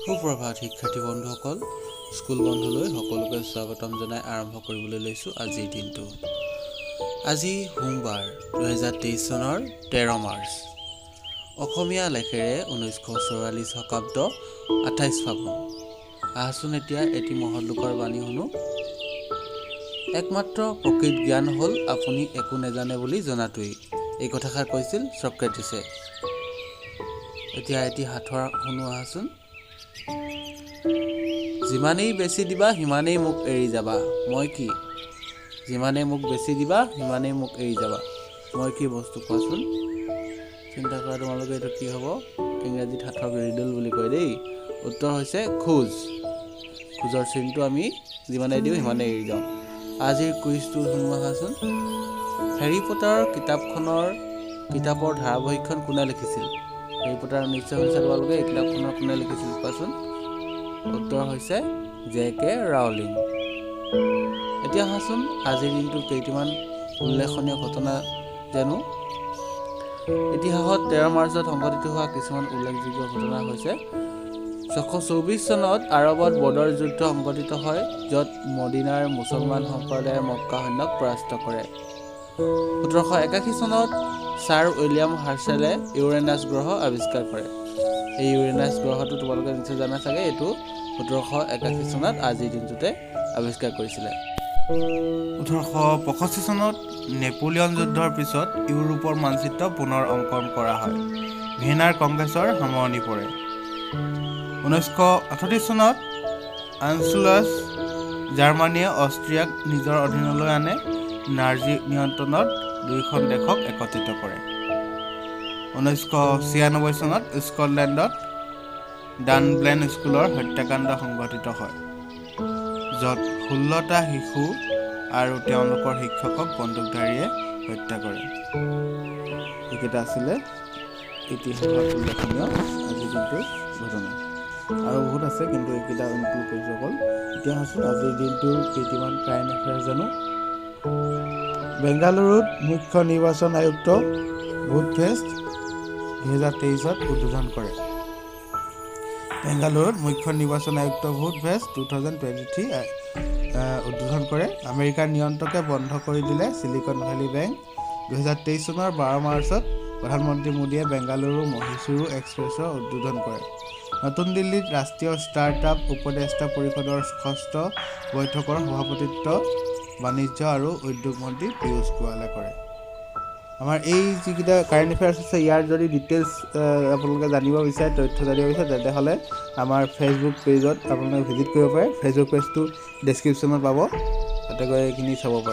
সুপ্ৰভাত শিক্ষাৰ্থী বন্ধুসকল, স্কুল বন্ধুলৈ সকলোকে স্বাগতম জনাই আৰম্ভ কৰিবলৈ লৈছোঁ আজিৰ দিনটো। আজি সোমবাৰ 2023 চনৰ 13 মাৰ্চ, অসমীয়া লেখেৰে 1944 শকাব্দ 28 ফাগুন। আহচোন এতিয়া এটি মহৎলোকৰ বাণী শুনো। একমাত্ৰ প্ৰকৃত জ্ঞান হ'ল আপুনি একো নেজানে বুলি জনাটোৱেই, এই কথাষাৰ কৈছিল ছক্ৰেটিছে। এতিয়া এটি সাঁথৰ শুনো আহচোন। যিমানেই বেছি দিবা সিমানেই মোক এৰি যাবা, মই কি? যিমানেই মোক বেছি দিবা সিমানেই মোক এৰি যাবা, মই কি বস্তু কোৱাচোন? চিন্তা কৰা তোমালোকে, এইটো কি হ'ব? ইংৰাজীত সাঁথৰ ৰিডল বুলি কয় দেই। উত্তৰ হৈছে খোজ। খোজৰ চিনটো আমি যিমানেই দিওঁ সিমানেই এৰি যাওঁ। আজিৰ কুইজটো শুনো আহাচোন। হেৰি পটাৰ কিতাপৰ ধাৰাবাহিকখন কোনে লিখিছিল? হেৰি পটাৰ নিশ্চয় হৈছে তোমালোকে। এই কিতাপখনৰ কোনে লিখিছিল কোৱাচোন? উত্তৰ হৈছে JK ৰাউলিং। এতিয়া আহাচোন আজিৰ দিনটোৰ কেইটামান উল্লেখনীয় ঘটনা জানো। ইতিহাসত 13 মাৰ্চত সংঘটিত হোৱা কিছুমান উল্লেখযোগ্য ঘটনা হৈছে 624 চনত আৰবত বদৰ যুদ্ধ সংঘটিত হয়, য'ত মদিনাৰ মুছলমান সম্প্ৰদায়ে মক্কা সৈন্যক পৰাস্ত কৰে। 1781 চনত ছাৰ উইলিয়াম হাৰ্শ্বেলে ইউৰেনাছ গ্ৰহ আৱিষ্কাৰ কৰে। এই ইউৰেনাছ গ্ৰহটো তোমালোকে নিশ্চয় জানা চাগে। এইটো 1781 চনত আজিৰ দিনটোতে আৱিষ্কাৰ কৰিছিলে। 1865 চনত নেপোলিয়ন যুদ্ধৰ পিছত ইউৰোপৰ মানচিত্ৰ পুনৰ অংকন কৰা হয়। ভিয়েনাৰ কংগ্ৰেছৰ সামৰণি পৰে। 1938 চনত আনছালাছ জাৰ্মানীয়ে অষ্ট্ৰিয়াক নিজৰ অধীনলৈ আনে। নাজী নিয়ন্ত্ৰণত দুয়োখন দেশক একত্ৰিত কৰে। 1996 চনত স্কটলেণ্ডত ডানব্লেন স্কুলৰ হত্যাকাণ্ড সংঘটিত হয়, য'ত 16টা শিশু আৰু তেওঁলোকৰ শিক্ষকক বন্দুকধাৰীয়ে হত্যা কৰে। এইকেইটা আছিলে ইতিহাসত উল্লেখনীয় আজিৰ দিনটোৰ ঘটনা। আৰু বহুত আছে, কিন্তু এইকেইটা ইনক্লুড কৰিছোঁ অকল। এতিয়া আছোঁ আজিৰ দিনটোৰ কেইটামান কাৰেণ্ট এফেয়াৰ্ছ জানো। বেংগালুৰুত মুখ্য নিৰ্বাচন আয়ুক্ত ভোট ফেষ্ট 2023ত উদ্বোধন কৰে। বেংগালুৰুত মুখ্য নিৰ্বাচন আয়ুক্ত ভোট ফেষ্ট 2023 উদ্বোধন কৰে। আমেৰিকাৰ নিয়ন্ত্ৰকে বন্ধ কৰি দিলে চিলিকন ভেলী বেংক। 2023 চনৰ 12 মাৰ্চত প্ৰধানমন্ত্ৰী মোদীয়ে বেংগালুৰু মহীশূৰ এক্সপ্ৰেছৰ উদ্বোধন কৰে। নতুন দিল্লীত ৰাষ্ট্ৰীয় ষ্টাৰ্টআপ উপদেষ্টা পৰিষদৰ 6ষ্ঠ বৈঠকৰ সভাপতিত্ব বাণিজ্য আৰু উদ্যোগ মন্ত্ৰী পীয়ূষ গোৱালে কৰে। আমাৰ এই যিকেইটা কাৰেণ্ট এফেয়াৰ্ছ আছে, ইয়াৰ যদি ডিটেইলছ আপোনালোকে জানিব বিচাৰে, তথ্য জানিব বিচাৰে, তেতিয়াহ'লে আমাৰ ফেচবুক পেজত আপোনালোকে ভিজিট কৰিব পাৰে। ফেচবুক পেজটো ডেছক্ৰিপশ্যনত পাব, তাতে গৈ এইখিনি চাব পাৰে।